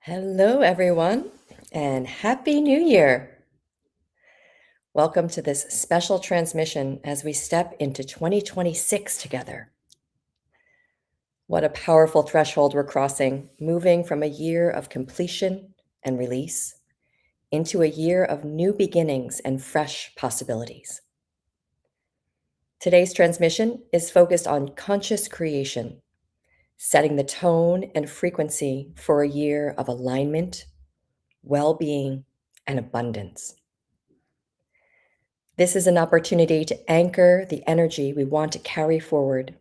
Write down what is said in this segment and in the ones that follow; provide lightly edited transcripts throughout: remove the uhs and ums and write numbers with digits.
Hello, everyone, and Happy New Year! Welcome to this special transmission as we step into 2026 together. What a powerful threshold we're crossing, moving from a year of completion and release into a year of new beginnings and fresh possibilities. Today's transmission is focused on conscious creation, setting the tone and frequency for a year of alignment, well-being, and abundance. This is an opportunity to anchor the energy we want to carry forward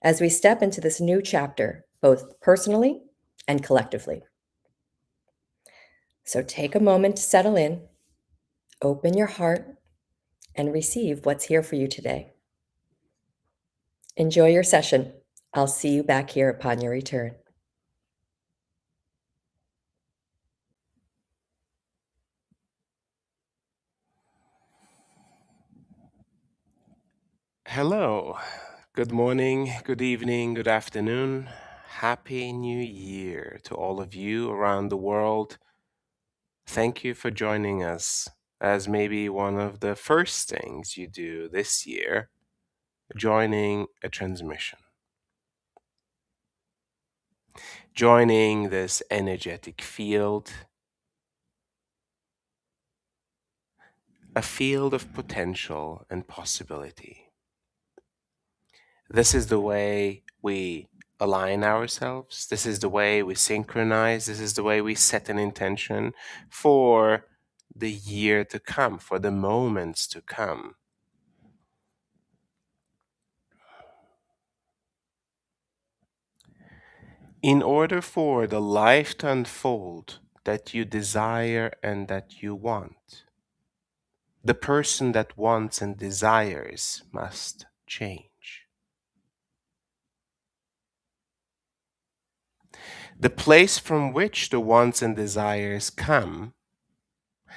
as we step into this new chapter, both personally and collectively. So take a moment to settle in, open your heart, and receive what's here for you today. Enjoy your session. I'll see you back here upon your return. Hello, good morning, good evening, good afternoon. Happy New Year to all of you around the world. Thank you for joining us as maybe one of the first things you do this year, joining a transmission, joining this energetic field, a field of potential and possibility. This is the way we align ourselves. This is the way we synchronize. This is the way we set an intention for the year to come, for the moments to come. In order for the life to unfold that you desire and that you want, the person that wants and desires must change. The place from which the wants and desires come,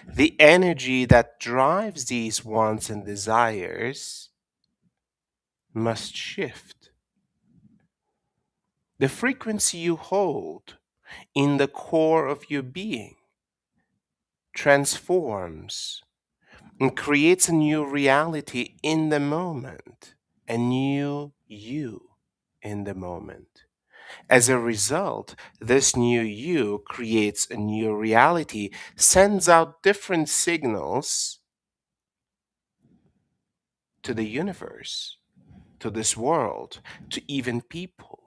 the energy that drives these wants and desires must shift. The frequency you hold in the core of your being transforms and creates a new reality in the moment, a new you in the moment. As a result, this new you creates a new reality, sends out different signals to the universe, to this world, to even people.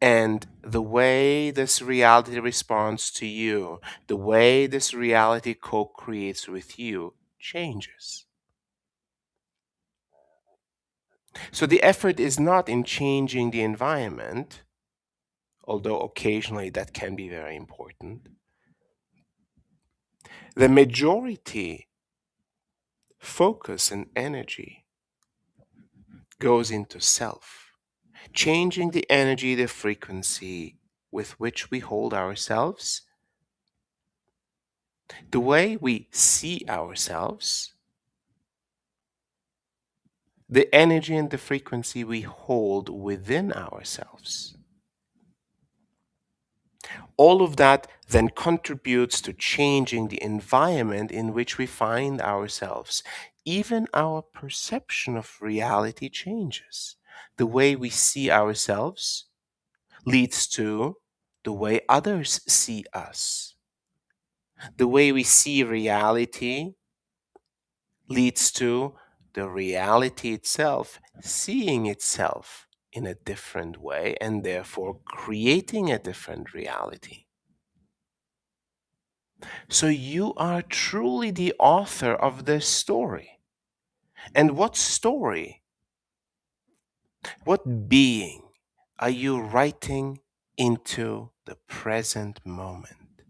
And the way this reality responds to you, the way this reality co creates with you, changes. So the effort is not in changing the environment, although occasionally that can be very important. The majority focus and energy goes into self, changing the energy, the frequency with which we hold ourselves, the way we see ourselves, the energy and the frequency we hold within ourselves. All of that then contributes to changing the environment in which we find ourselves. Even our perception of reality changes. The way we see ourselves leads to the way others see us. The way we see reality leads to the reality itself seeing itself in a different way and therefore creating a different reality. So you are truly the author of this story. And what story, what being are you writing into the present moment?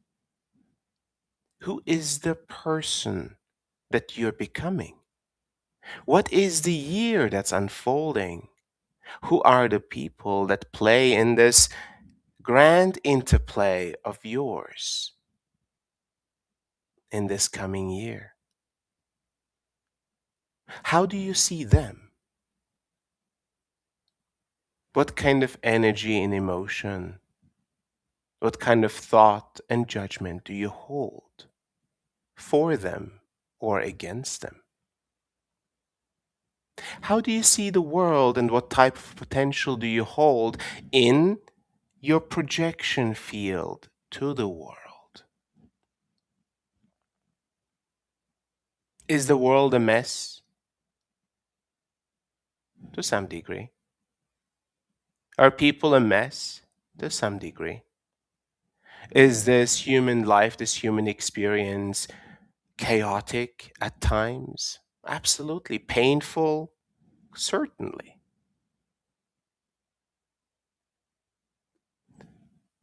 Who is the person that you're becoming? What is the year that's unfolding? Who are the people that play in this grand interplay of yours in this coming year? How do you see them? What kind of energy and emotion What kind of thought and judgment do you hold for them or against them? How do you see the world, and what type of potential do you hold in your projection field to the world? Is the world a mess? To some degree. Are people a mess? To some degree. Is this human life, this human experience, chaotic at times? Absolutely. Painful? Certainly.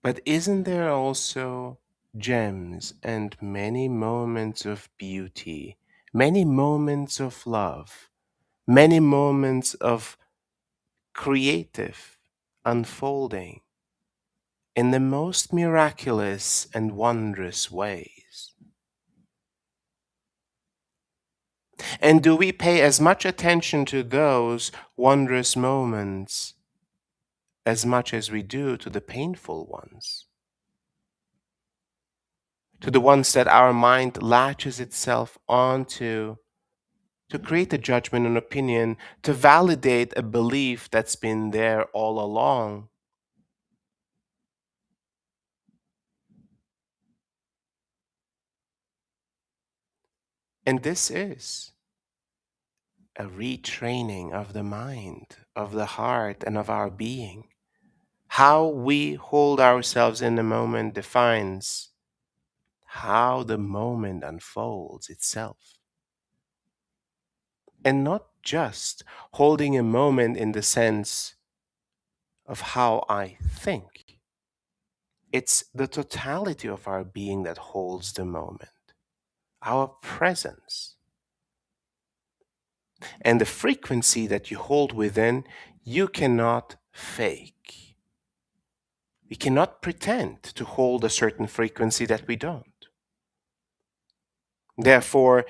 But isn't there also gems and many moments of beauty, many moments of love, many moments of creative unfolding in the most miraculous and wondrous ways? And do we pay as much attention to those wondrous moments as much as we do to the painful ones? To the ones that our mind latches itself onto to create a judgment and opinion, to validate a belief that's been there all along. And this is a retraining of the mind, of the heart, and of our being. How we hold ourselves in the moment defines how the moment unfolds itself. And not just holding a moment in the sense of how I think, it's the totality of our being that holds the moment, our presence. And the frequency that you hold within, you cannot fake. We cannot pretend to hold a certain frequency that we don't. Therefore,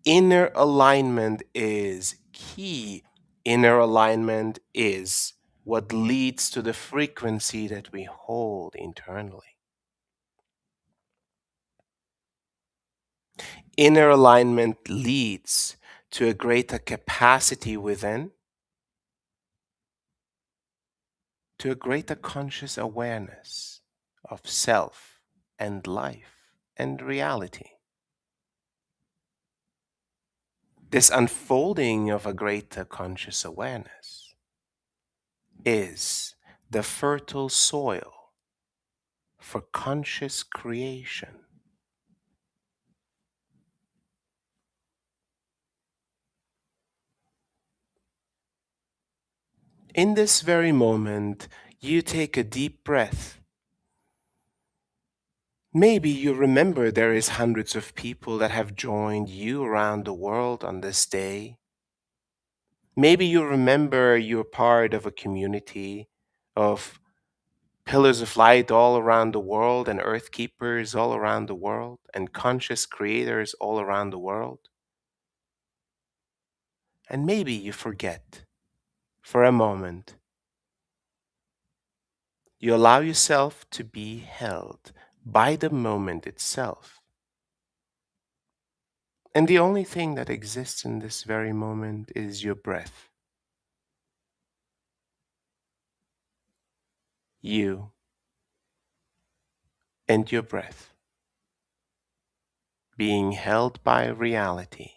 inner alignment is key. Inner alignment is what leads to the frequency that we hold internally. Inner alignment leads to a greater capacity within, to a greater conscious awareness of self and life and reality. This unfolding of a greater conscious awareness is the fertile soil for conscious creation. In this very moment, you take a deep breath. Maybe you remember there is hundreds of people that have joined you around the world on this day. Maybe you remember you're part of a community of pillars of light all around the world, and earth keepers all around the world, and conscious creators all around the world. And maybe you forget for a moment. You allow yourself to be held by the moment itself. And the only thing that exists in this very moment is your breath. You and your breath being held by reality,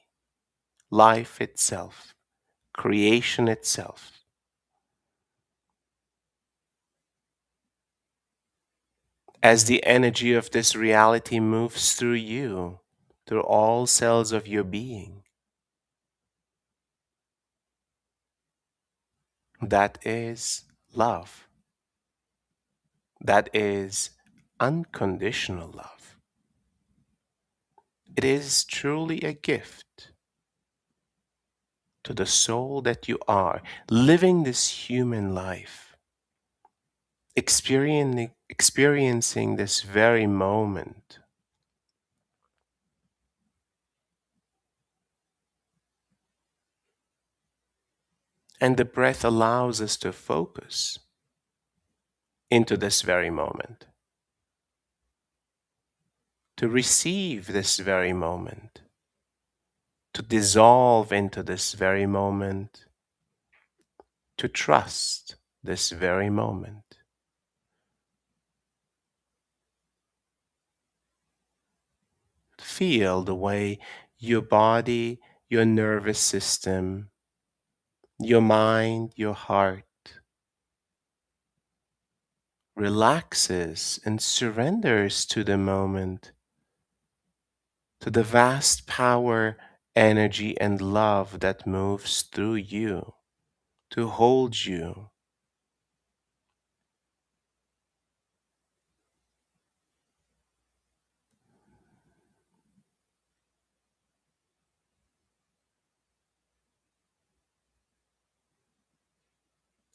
life itself, creation itself. As the energy of this reality moves through you, through all cells of your being, that is love. That is unconditional love. It is truly a gift to the soul that you are, living this human life, experiencing this very moment. And the breath allows us to focus into this very moment. to receive this very moment, to dissolve into this very moment, to trust this very moment. Feel the way your body, your nervous system, your mind, your heart relaxes and surrenders to the moment, to the vast power, energy, and love that moves through you to hold you.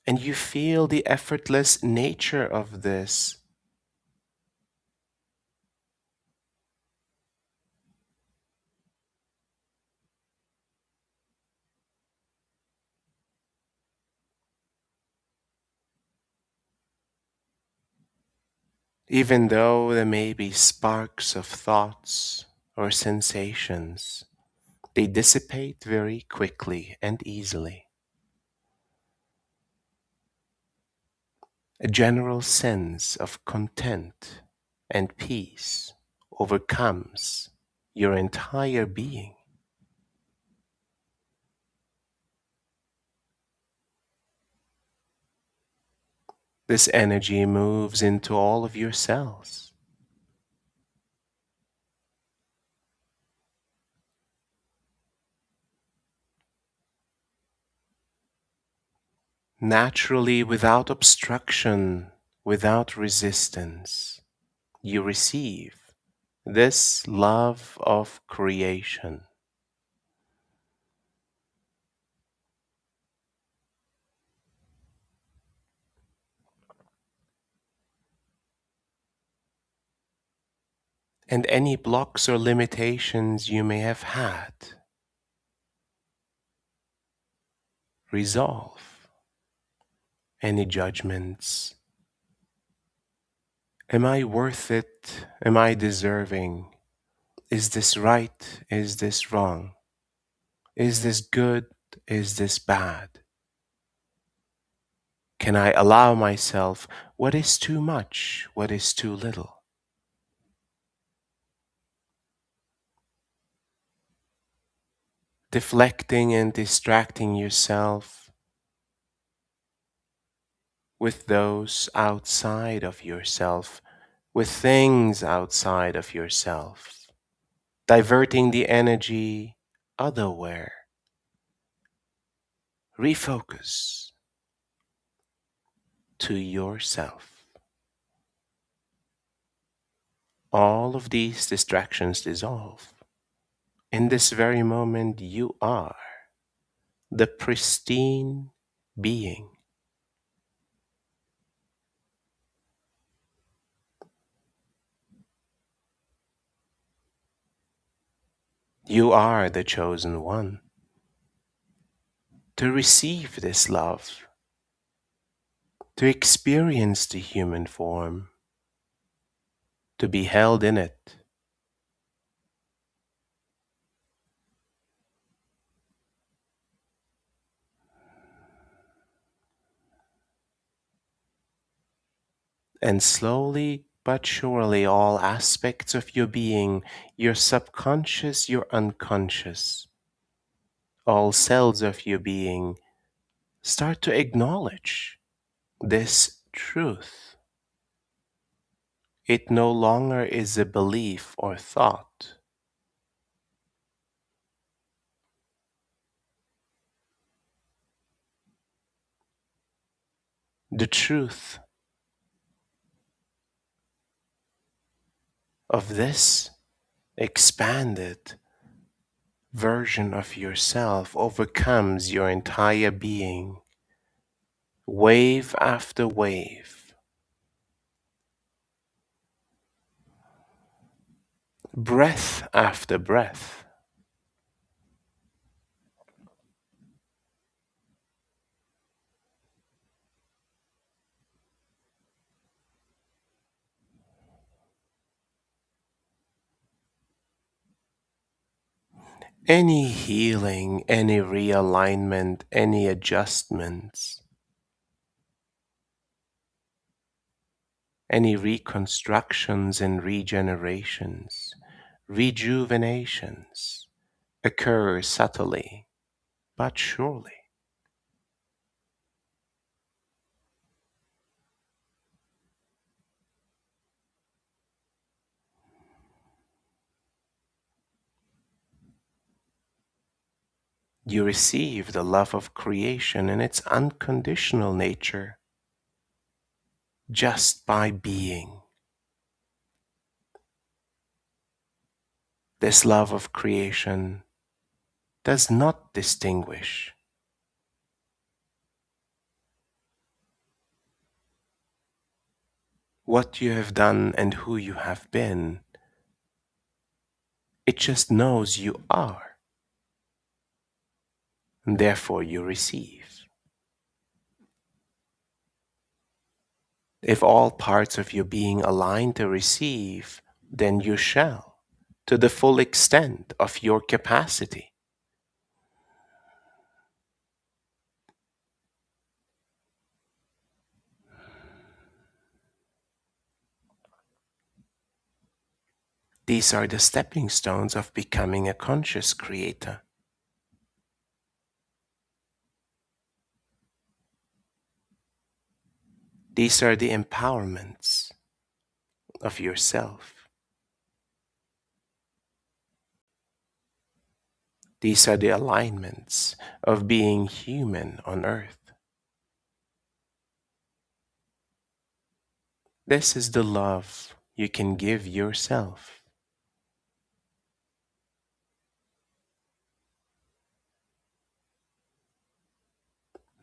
And you feel the effortless nature of this. Even though there may be sparks of thoughts or sensations, they dissipate very quickly and easily. A general sense of content and peace overcomes your entire being. This energy moves into all of your cells. Naturally, without obstruction, without resistance, you receive this love of creation. And any blocks or limitations you may have had, resolve. Any judgments. Am I worth it? Am I deserving? Is this right? Is this wrong? Is this good? Is this bad? Can I allow myself what is too much? What is too little? Deflecting and distracting yourself with those outside of yourself, with things outside of yourself, diverting the energy otherwhere. Refocus to yourself. All of these distractions dissolve. In this very moment, you are the pristine being. You are the chosen one to receive this love, to experience the human form, to be held in it. And slowly but surely, all aspects of your being, your subconscious, your unconscious, all cells of your being start to acknowledge this truth. It no longer is a belief or thought. The truth of this expanded version of yourself overcomes your entire being, wave after wave, breath after breath. Any healing, any realignment, any adjustments, any reconstructions and regenerations, rejuvenations occur subtly but surely. You receive the love of creation in its unconditional nature just by being. This love of creation does not distinguish what you have done and who you have been. It just knows you are, and therefore you receive. If all parts of your being align to receive, then you shall, to the full extent of your capacity. These are the stepping stones of becoming a conscious creator. These are the empowerments of yourself. These are the alignments of being human on earth. This is the love you can give yourself.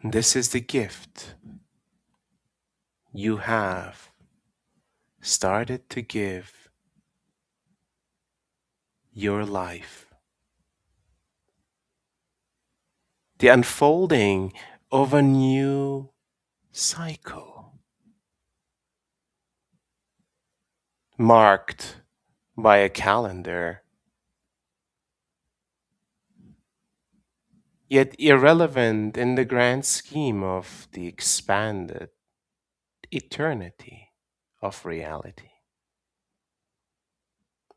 This is the gift you have started to give your life. The unfolding of a new cycle marked by a calendar, yet irrelevant in the grand scheme of the expanded eternity of reality.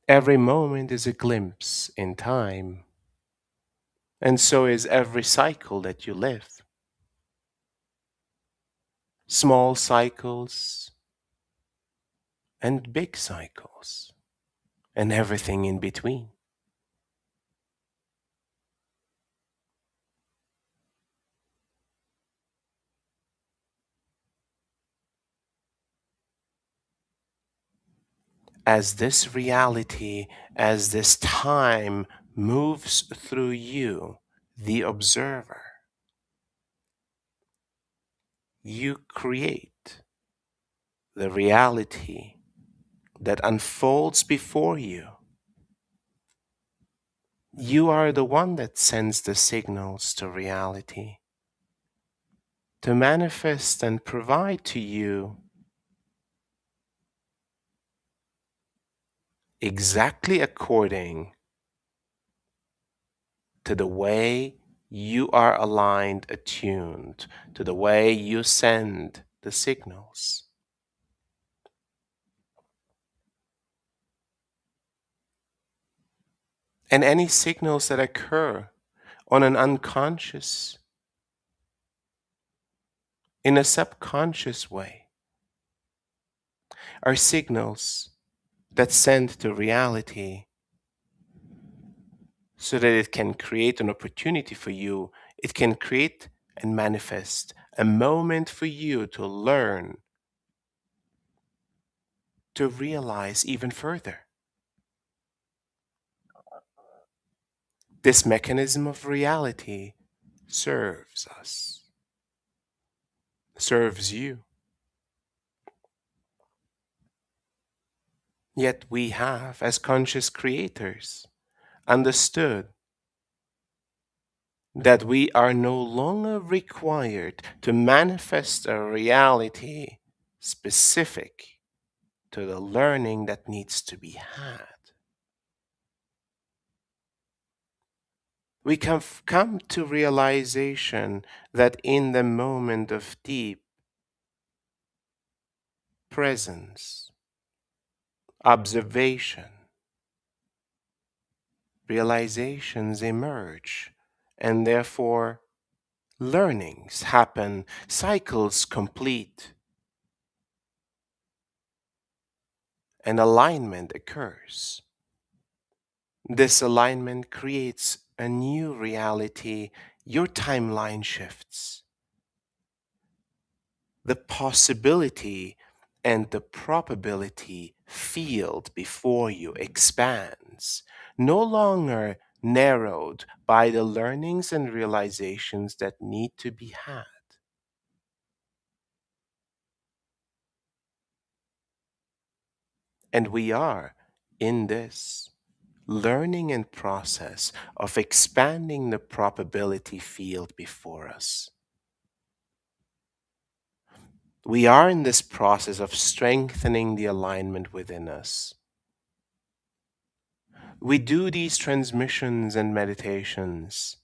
Every moment is a glimpse in time, and so is every cycle that you live. Small cycles and big cycles, and everything in between. As this reality, as this time moves through you, the observer, you create the reality that unfolds before you. You are the one that sends the signals to reality to manifest and provide to you exactly according to the way you are aligned, attuned, to the way you send the signals. And any signals that occur on an unconscious, in a subconscious way, are signals that send to reality so that it can create an opportunity for you. It can create and manifest a moment for you to learn, to realize even further. This mechanism of reality serves us, serves you. Yet we have, as conscious creators, understood that we are no longer required to manifest a reality specific to the learning that needs to be had. We come to realization that in the moment of deep presence, observation, realizations emerge, and therefore learnings happen, cycles complete, and alignment occurs. This alignment creates a new reality. Your timeline shifts. The possibility and the probability field before you expands, no longer narrowed by the learnings and realizations that need to be had. And we are in this learning and process of expanding the probability field before us. We are in this process of strengthening the alignment within us. We do these transmissions and meditations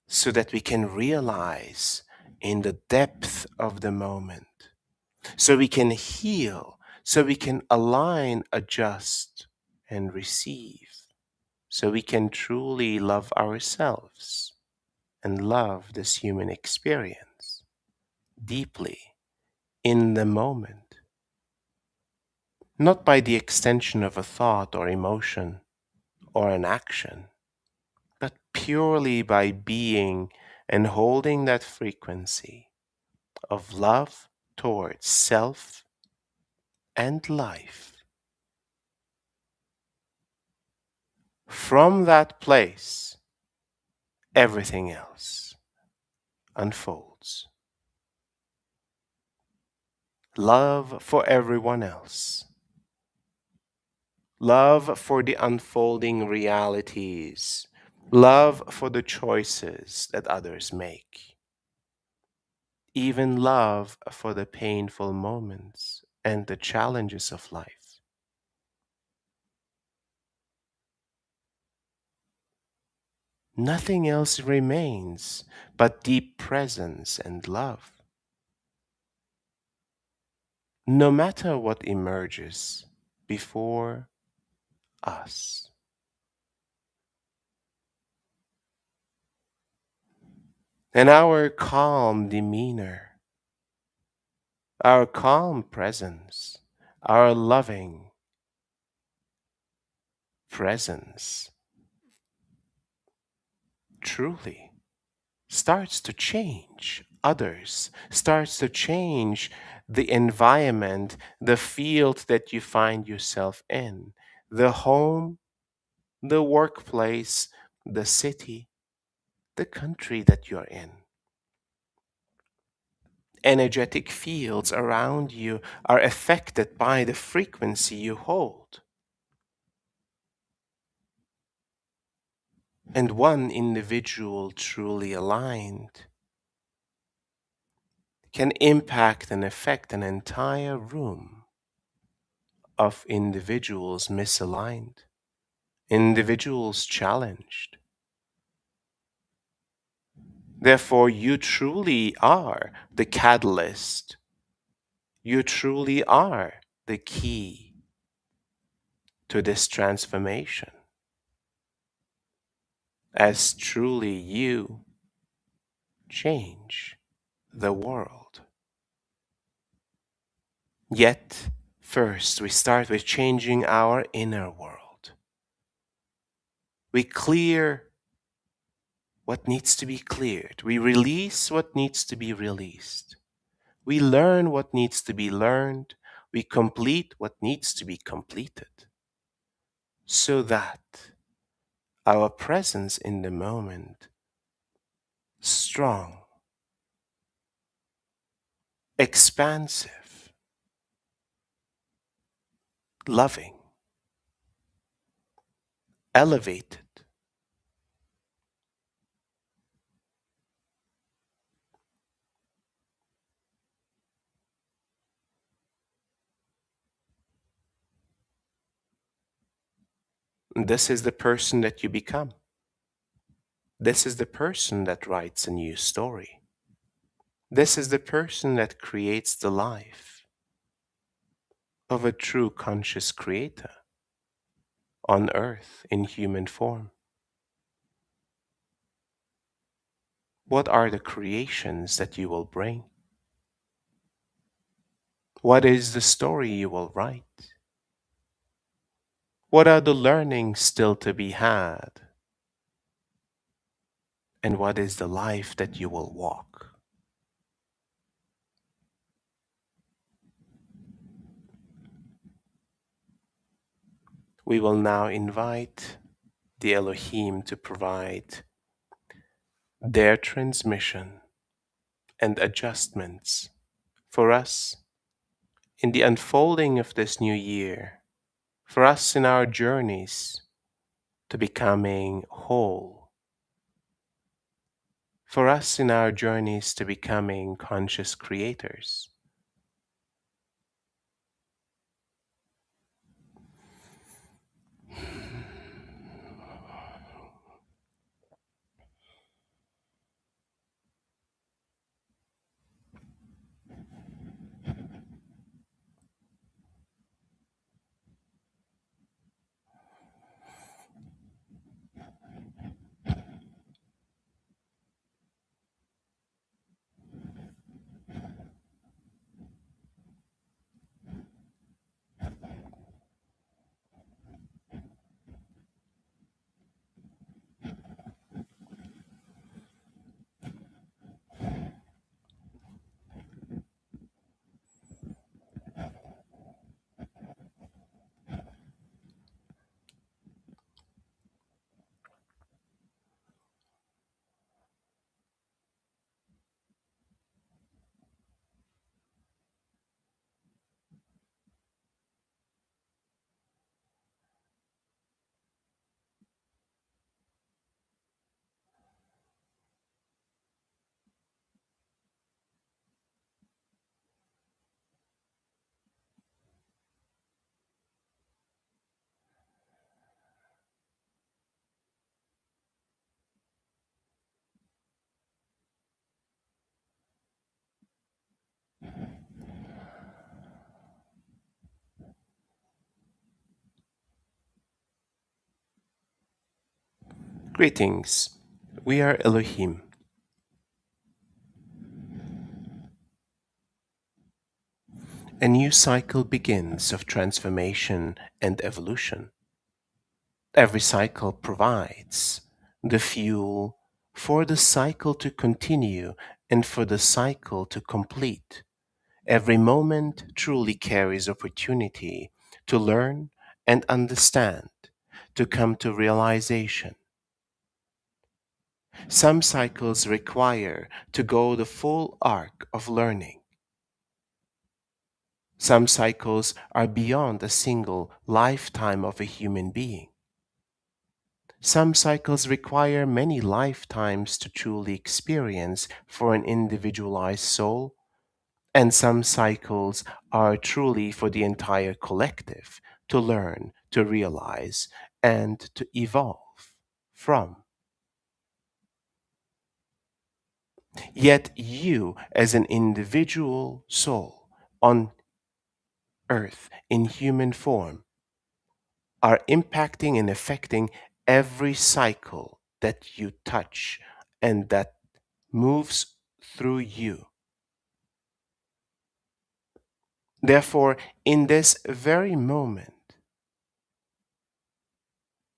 so that we can realize in the depth of the moment, so we can heal, so we can align, adjust, and receive, so we can truly love ourselves and love this human experience deeply in the moment, not by the extension of a thought or emotion or an action, but purely by being and holding that frequency of love towards self and life. From that place, everything else unfolds. Love for everyone else. Love for the unfolding realities. Love for the choices that others make. Even love for the painful moments and the challenges of life. Nothing else remains but deep presence and love. No matter what emerges before us. And our calm demeanor, our calm presence, our loving presence truly starts to change others, starts to change the environment, the field that you find yourself in, the home, the workplace, the city, the country that you're in. Energetic fields around you are affected by the frequency you hold. And one individual truly aligned can impact and affect an entire room of individuals misaligned, individuals challenged. Therefore, you truly are the catalyst. You truly are the key to this transformation, as truly you change the world. Yet, first, we start with changing our inner world. We clear what needs to be cleared. We release what needs to be released. We learn what needs to be learned. We complete what needs to be completed. So that our presence in the moment, strong, expansive, loving, elevated. This is the person that you become. This is the person that writes a new story. This is the person that creates the life of a true conscious creator on earth in human form. What are the creations that you will bring? What is the story you will write? What are the learnings still to be had? And what is the life that you will walk? We will now invite the Elohim to provide their transmission and adjustments for us in the unfolding of this new year, for us in our journeys to becoming whole, for us in our journeys to becoming conscious creators. Greetings. We are Elohim. A new cycle begins of transformation and evolution. Every cycle provides the fuel for the cycle to continue and for the cycle to complete. Every moment truly carries opportunity to learn and understand, to come to realization. Some cycles require to go the full arc of learning. Some cycles are beyond a single lifetime of a human being. Some cycles require many lifetimes to truly experience for an individualized soul, and some cycles are truly for the entire collective to learn, to realize, and to evolve from. Yet you, as an individual soul on earth in human form, are impacting and affecting every cycle that you touch and that moves through you. Therefore, in this very moment,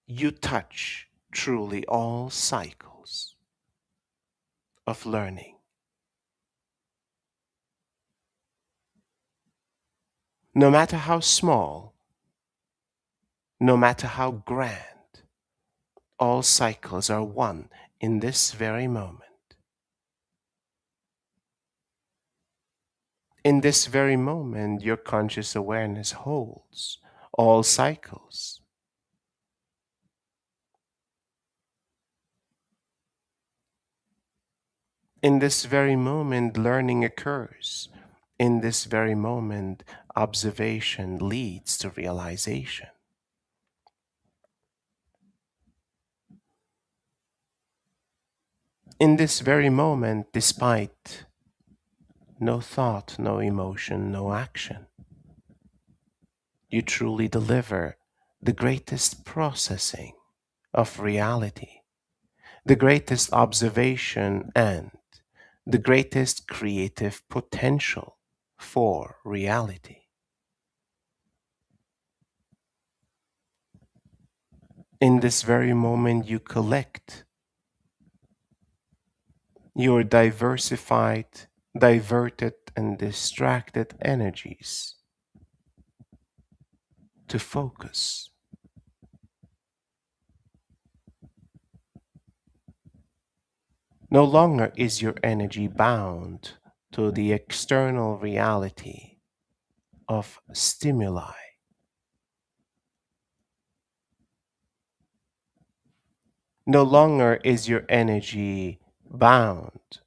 you touch truly all cycles of learning. No matter how small, no matter how grand, all cycles are one in this very moment. In this very moment, your conscious awareness holds all cycles. In this very moment, learning occurs. In this very moment, observation leads to realization. In this very moment, despite no thought, no emotion, no action, you truly deliver the greatest processing of reality, the greatest observation, and the greatest creative potential for reality. In this very moment, you collect your diversified, diverted, and distracted energies to focus. No longer is your energy bound to the external reality of stimuli. No longer is your energy bound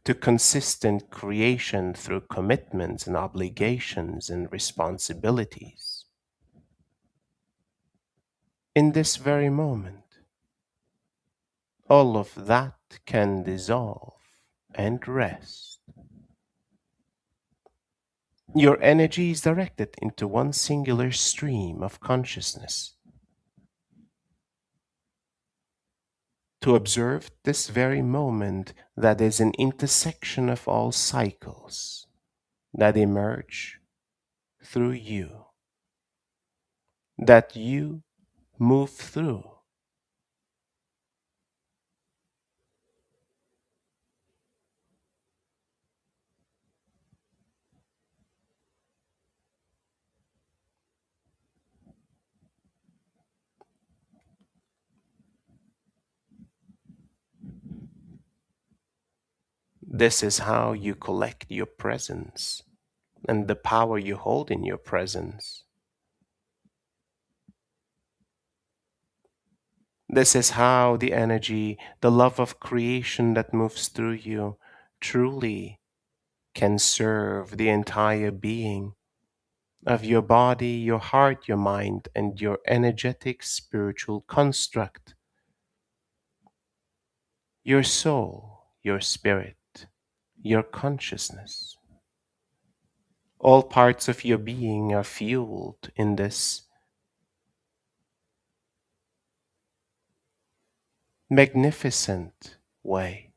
to consistent creation through commitments and obligations and responsibilities. In this very moment, all of that can dissolve and rest. Your energy is directed into one singular stream of consciousness to observe this very moment that is an intersection of all cycles that emerge through you, that you move through. This is how you collect your presence and the power you hold in your presence. This is how the energy, the love of creation that moves through you truly can serve the entire being of your body, your heart, your mind, and your energetic spiritual construct, your soul, your spirit, your consciousness. All parts of your being are fueled in this magnificent way.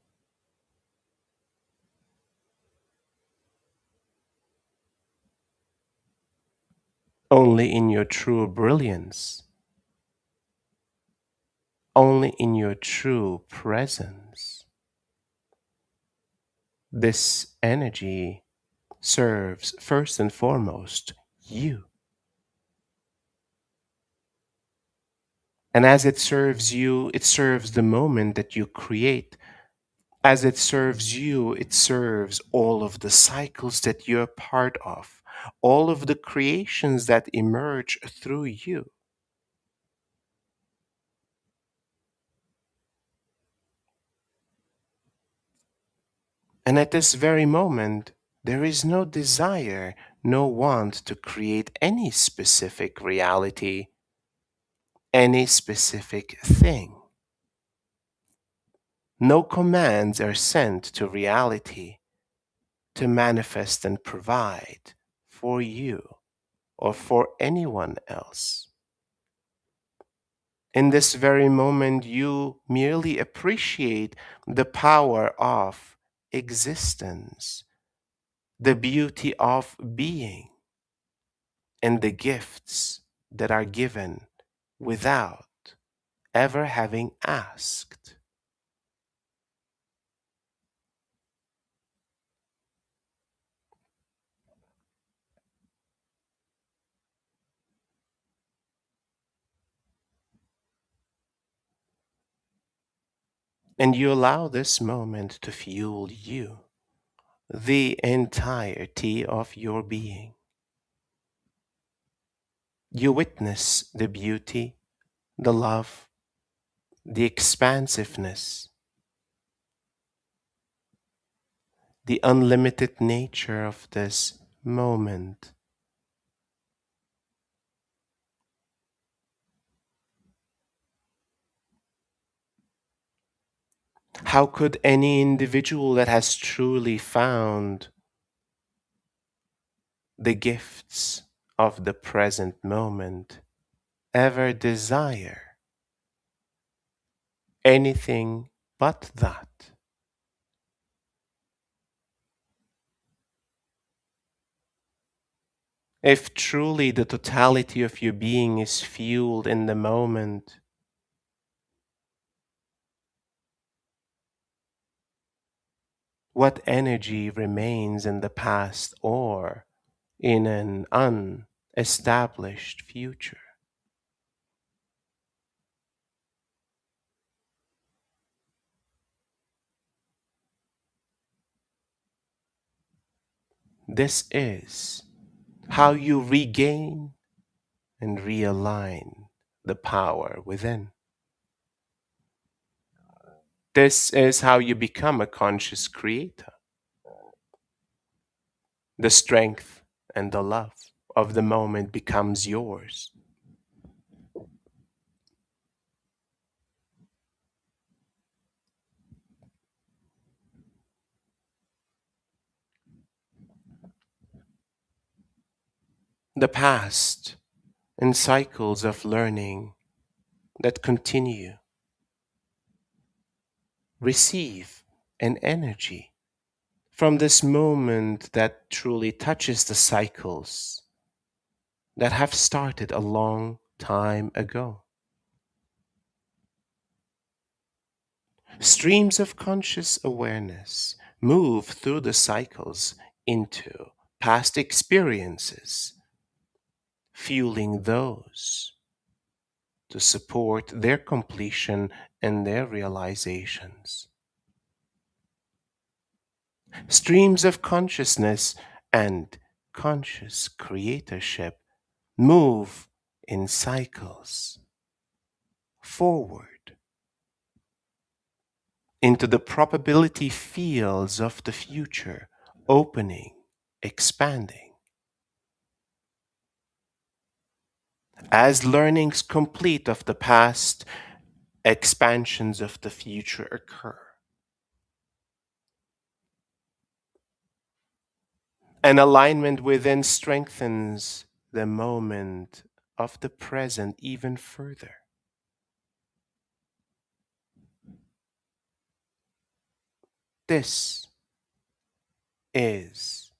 Only in your true brilliance, only in your true presence, this energy serves first and foremost you. And as it serves you, it serves the moment that you create. As it serves you, it serves all of the cycles that you're part of, all of the creations that emerge through you. And at this very moment, there is no desire, no want to create any specific reality, any specific thing. No commands are sent to reality to manifest and provide for you or for anyone else. In this very moment, you merely appreciate the power of existence, the beauty of being, and the gifts that are given without ever having asked. And you allow this moment to fuel you, the entirety of your being. You witness the beauty, the love, the expansiveness, the unlimited nature of this moment. How could any individual that has truly found the gifts of the present moment ever desire anything but that? If truly the totality of your being is fueled in the moment, what energy remains in the past or in an unestablished future? This is how you regain and realign the power within. This is how you become a conscious creator. The strength and the love of the moment becomes yours. The past and cycles of learning that continue receive an energy from this moment that truly touches the cycles that have started a long time ago. Streams of conscious awareness move through the cycles into past experiences, fueling those to support their completion and their realizations. Streams of consciousness and conscious creatorship move in cycles forward into the probability fields of the future, opening, expanding. As learnings complete of the past, expansions of the future occur. An alignment within strengthens the moment of the present even further. This is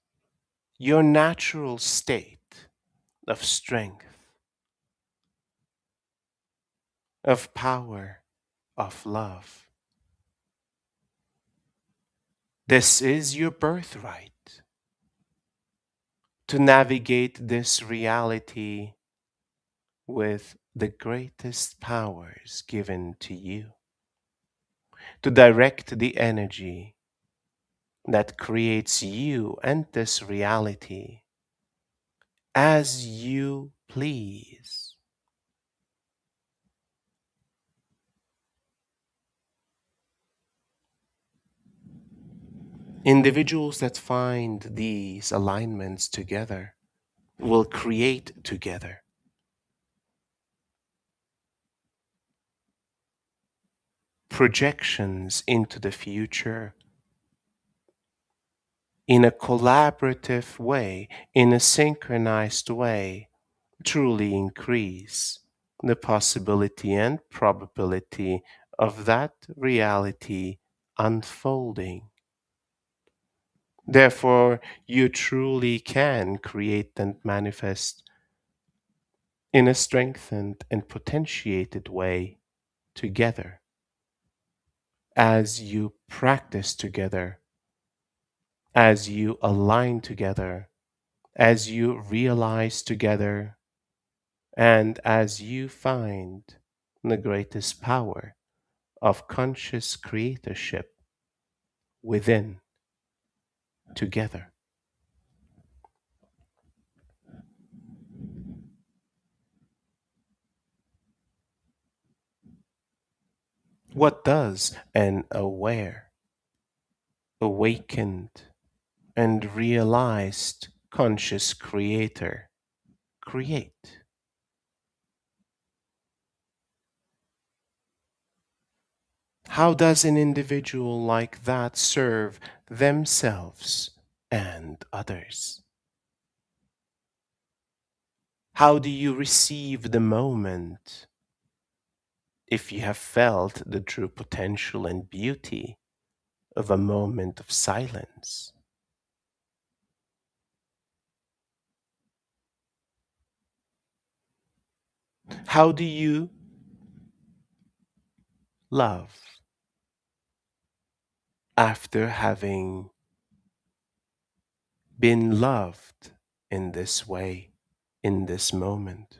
your natural state of strength, of power, of love. This is your birthright to navigate this reality with the greatest powers given to you, to direct the energy that creates you and this reality as you please. Individuals that find these alignments together will create together. Projections into the future in a collaborative way, in a synchronized way, truly increase the possibility and probability of that reality unfolding. Therefore, you truly can create and manifest in a strengthened and potentiated way together as you practice together, as you align together, as you realize together, and as you find the greatest power of conscious creatorship within together. What does an aware, awakened, and realized conscious creator create? How does an individual like that serve themselves and others? How do you receive the moment if you have felt the true potential and beauty of a moment of silence? How do you love after having been loved in this way, in this moment?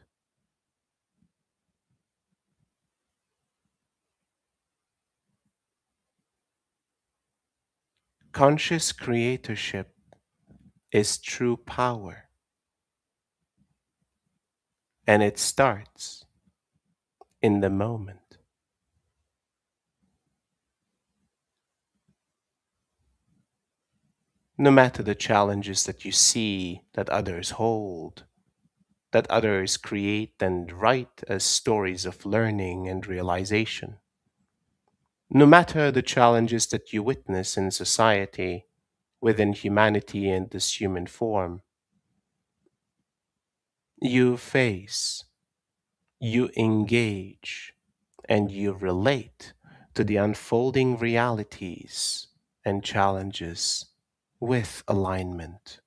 Conscious creatorship is true power, and it starts in the moment. No matter the challenges that you see that others hold, that others create and write as stories of learning and realization, no matter the challenges that you witness in society, within humanity and this human form, you face, you engage, and you relate to the unfolding realities and challenges with alignment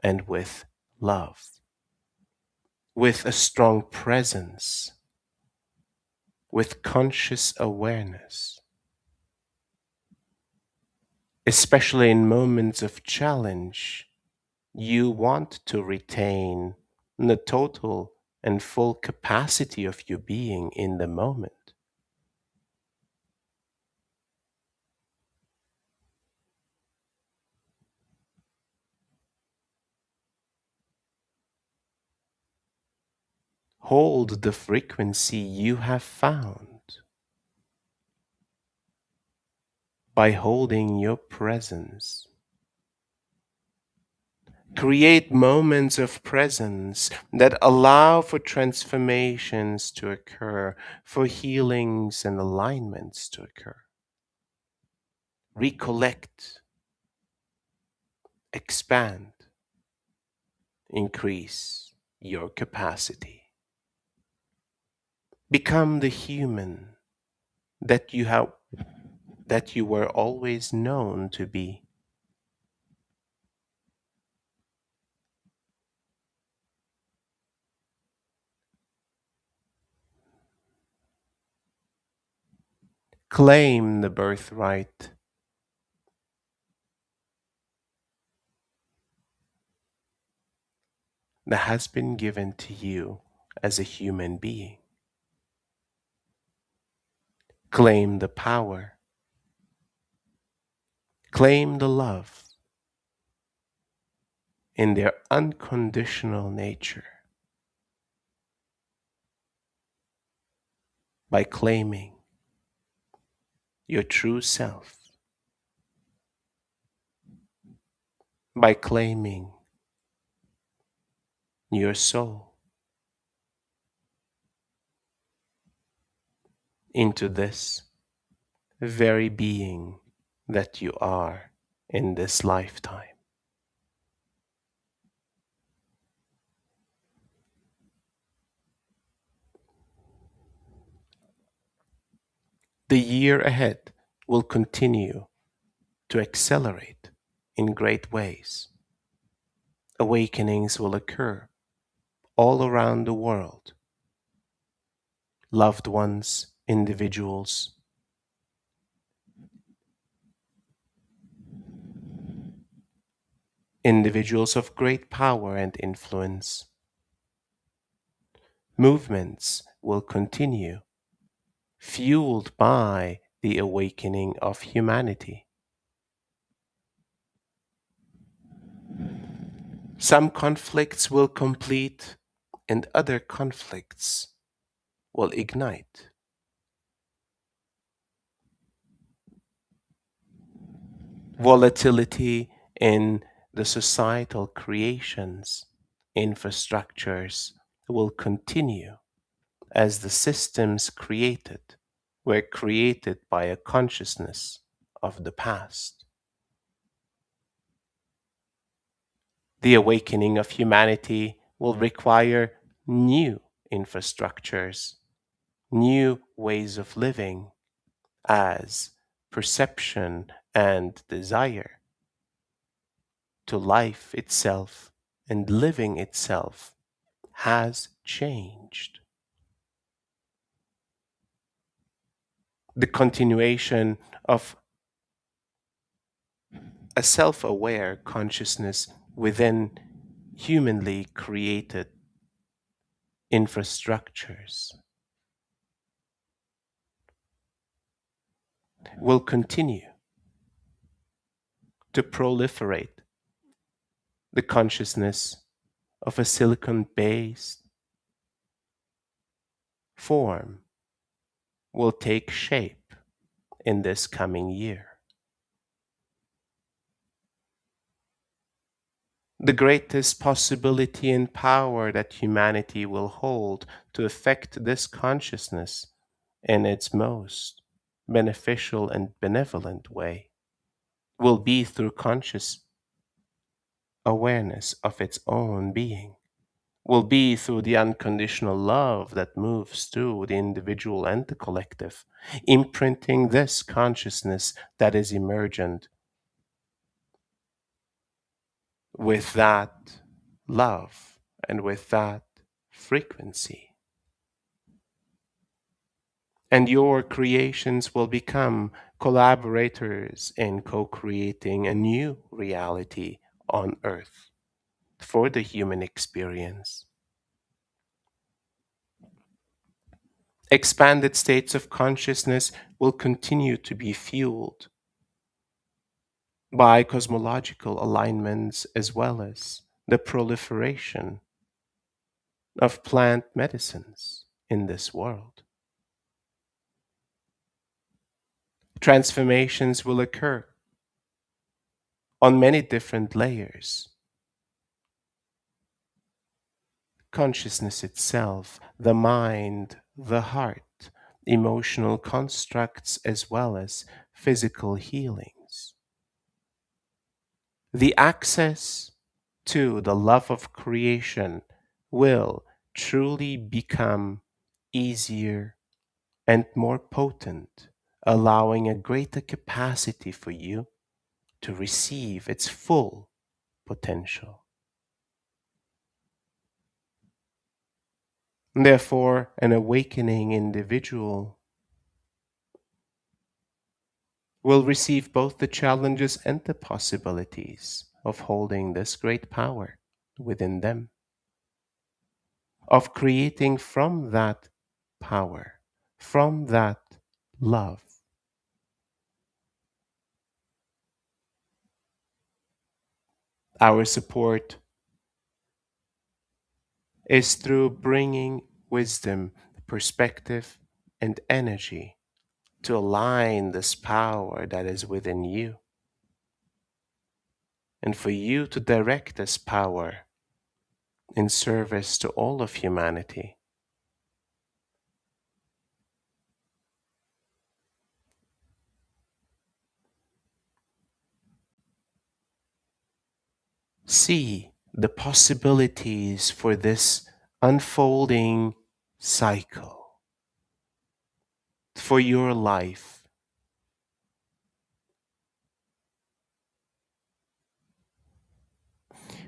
and with love, with a strong presence, with conscious awareness, especially in moments of challenge. You want to retain the total and full capacity of your being in the moment. Hold the frequency you have found by holding your presence. Create moments of presence that allow for transformations to occur, for healings and alignments to occur. Recollect, expand, increase your capacity. Become the human that you were always known to be. Claim the birthright that has been given to you as a human being. Claim the power. Claim the love in their unconditional nature by claiming your true self, by claiming your soul into this very being that you are in this lifetime. The year ahead will continue to accelerate in great ways. Awakenings will occur all around the world. Loved ones, individuals of great power and influence. Movements will continue, fueled by the awakening of humanity. Some conflicts will complete and other conflicts will ignite. Volatility in the societal creations, infrastructures will continue as the systems created were created by a consciousness of the past. The awakening of humanity will require new infrastructures, new ways of living, as perception and desire to life itself and living itself has changed. The continuation of a self aware consciousness within humanly created infrastructures will continue to proliferate. The consciousness of a silicon based form will take shape in this coming year. The greatest possibility and power that humanity will hold to affect this consciousness in its most beneficial and benevolent way will be through conscious awareness of its own being, will be through the unconditional love that moves through the individual and the collective, imprinting this consciousness that is emergent with that love and with that frequency. And your creations will become collaborators in co creating a new reality on Earth for the human experience. Expanded states of consciousness will continue to be fueled by cosmological alignments as well as the proliferation of plant medicines in this world. Transformations will occur on many different layers. Consciousness itself, the mind, the heart, emotional constructs, as well as physical healings. The access to the love of creation will truly become easier and more potent, allowing a greater capacity for you to receive its full potential. Therefore, an awakening individual will receive both the challenges and the possibilities of holding this great power within them, of creating from that power, from that love. Our support is through bringing wisdom, perspective, and energy to align this power that is within you, and for you to direct this power in service to all of humanity. See the possibilities for this unfolding cycle for your life.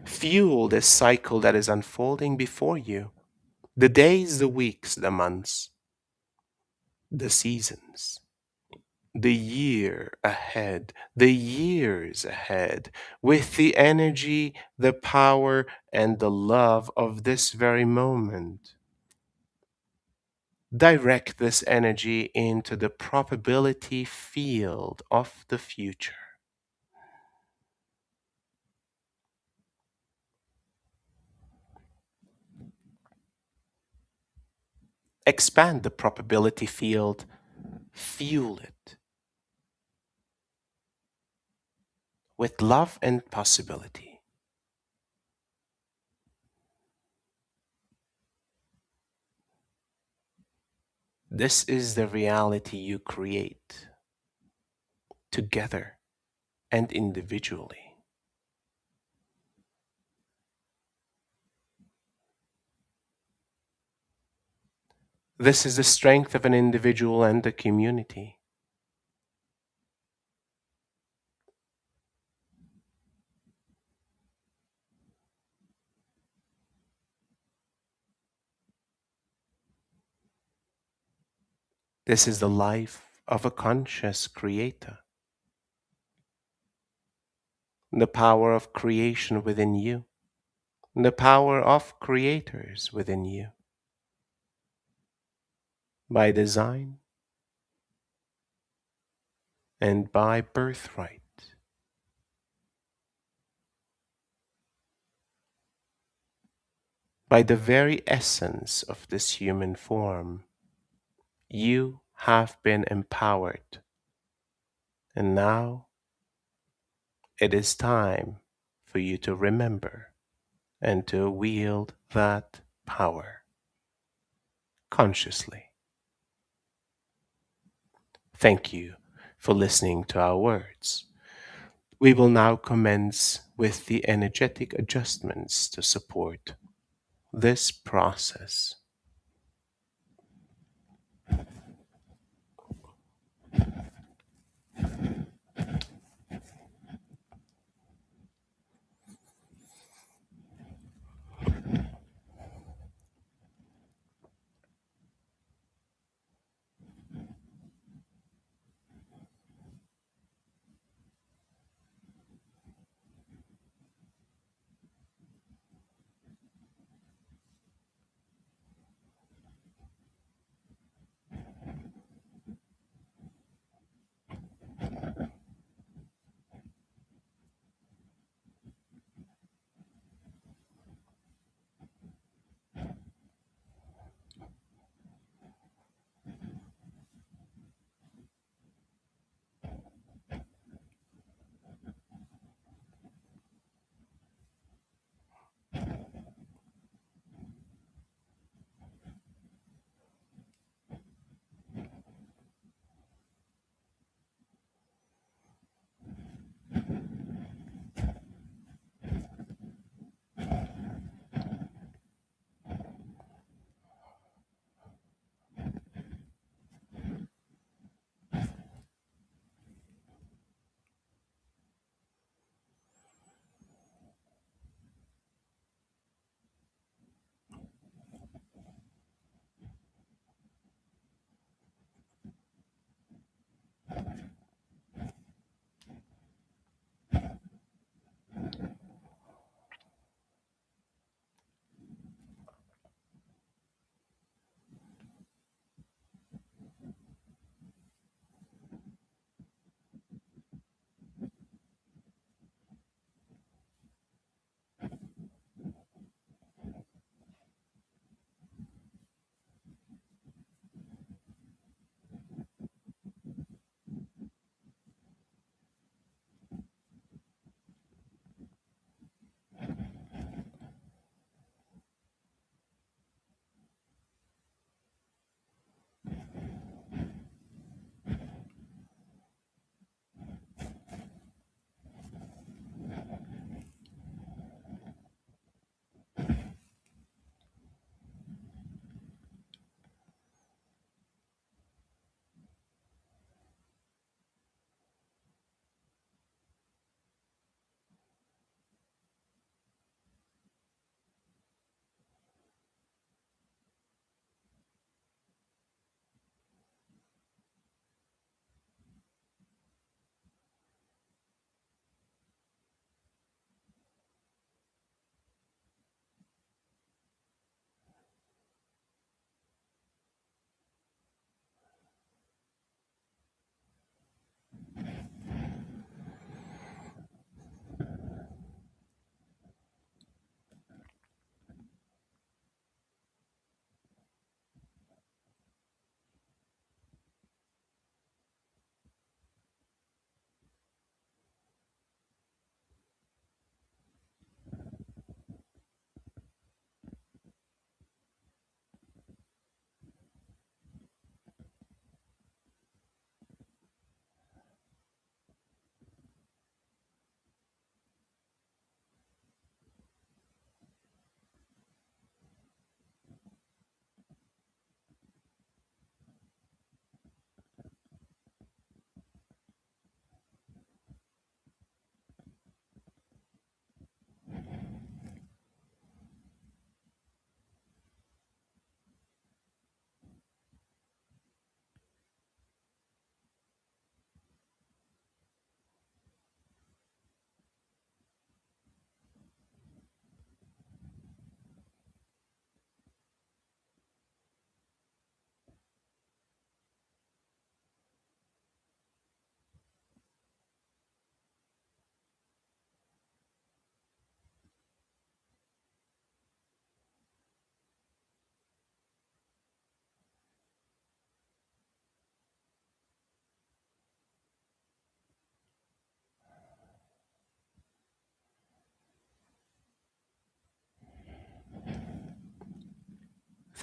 Fuel this cycle that is unfolding before you. The days, the weeks, the months, the seasons, the year ahead, the years ahead, with the energy, the power, and the love of this very moment. Direct this energy into the probability field of the future. Expand the probability field, fuel it with love and possibility. This is the reality you create together and individually. This is the strength of an individual and a community. This is the life of a conscious creator, the power of creation within you, the power of creators within you, by design and by birthright. By the very essence of this human form, you have been empowered, and now it is time for you to remember and to wield that power consciously. Thank you for listening to our words. We will now commence with the energetic adjustments to support this process.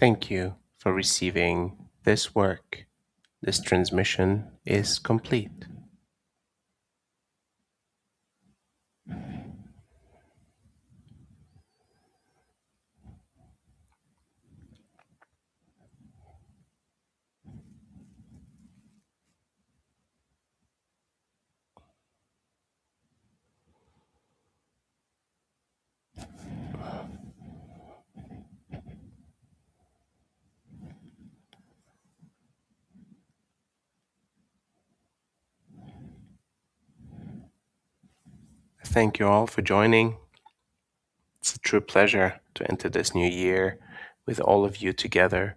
Thank you for receiving this work. This transmission is complete. Thank you all for joining. It's a true pleasure to enter this new year with all of you together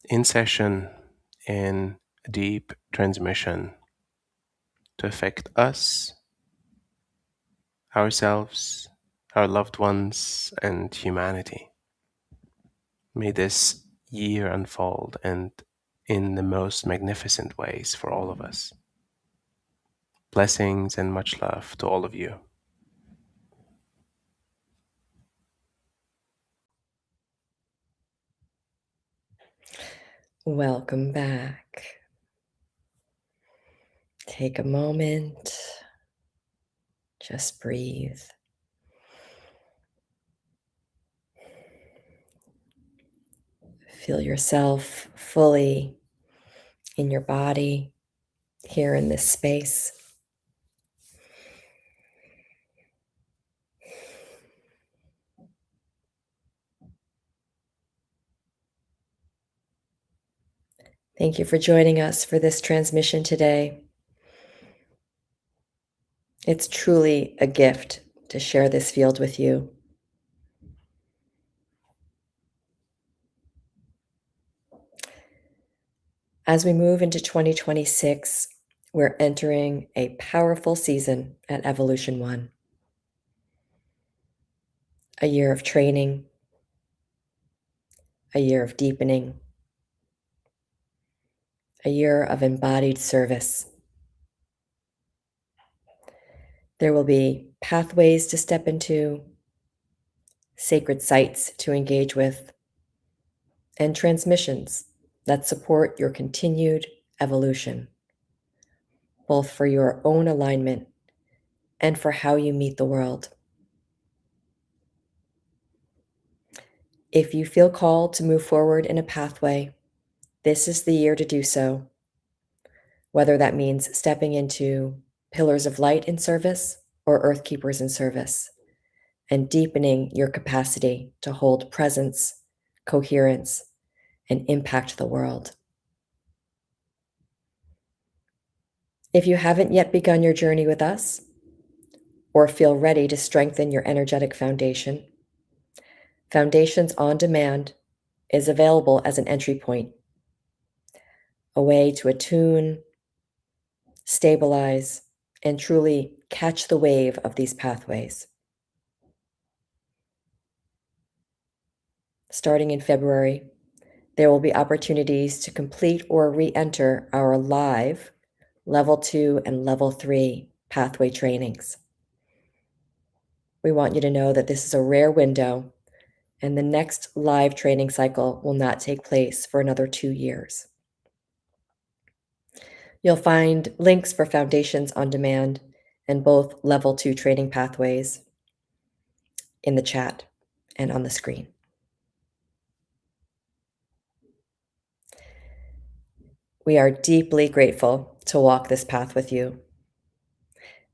in session in a deep transmission to affect us, ourselves, our loved ones, and humanity. May this year unfold and in the most magnificent ways for all of us. Blessings and much love to all of you. Welcome back. Take a moment, just breathe. Feel yourself fully in your body here in this space. Thank you for joining us for this transmission today. It's truly a gift to share this field with you. As we move into 2026, we're entering a powerful season at Evolution One. A year of training, a year of deepening, a year of embodied service. There will be pathways to step into, sacred sites to engage with, and transmissions that support your continued evolution, both for your own alignment and for how you meet the world. If you feel called to move forward in a pathway, this is the year to do so, whether that means stepping into pillars of light in service or earth keepers in service, and deepening your capacity to hold presence, coherence, and impact the world. If you haven't yet begun your journey with us, or feel ready to strengthen your energetic foundation, Foundations on Demand is available as an entry point, a way to attune, stabilize, and truly catch the wave of these pathways. Starting in February, there will be opportunities to complete or re-enter our live Level 2 and Level 3 pathway trainings. We want you to know that this is a rare window, and the next live training cycle will not take place for another 2 years. You'll find links for Foundations on Demand and both Level 2 training pathways in the chat and on the screen. We are deeply grateful to walk this path with you.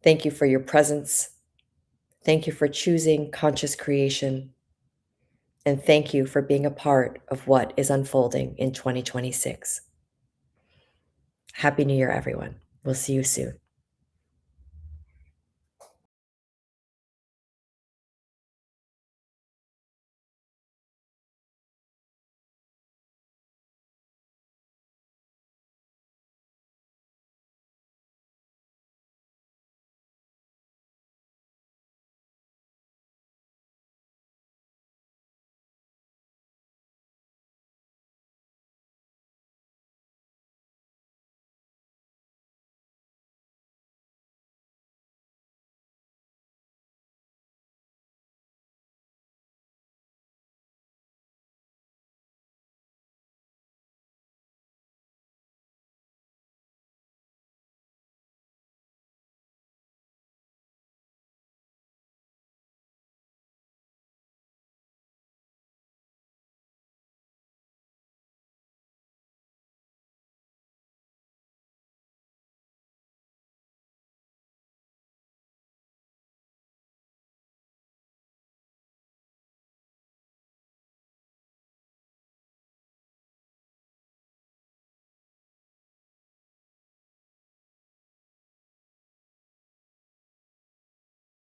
Thank you for your presence. Thank you for choosing conscious creation. And thank you for being a part of what is unfolding in 2026. Happy New Year, everyone. We'll see you soon.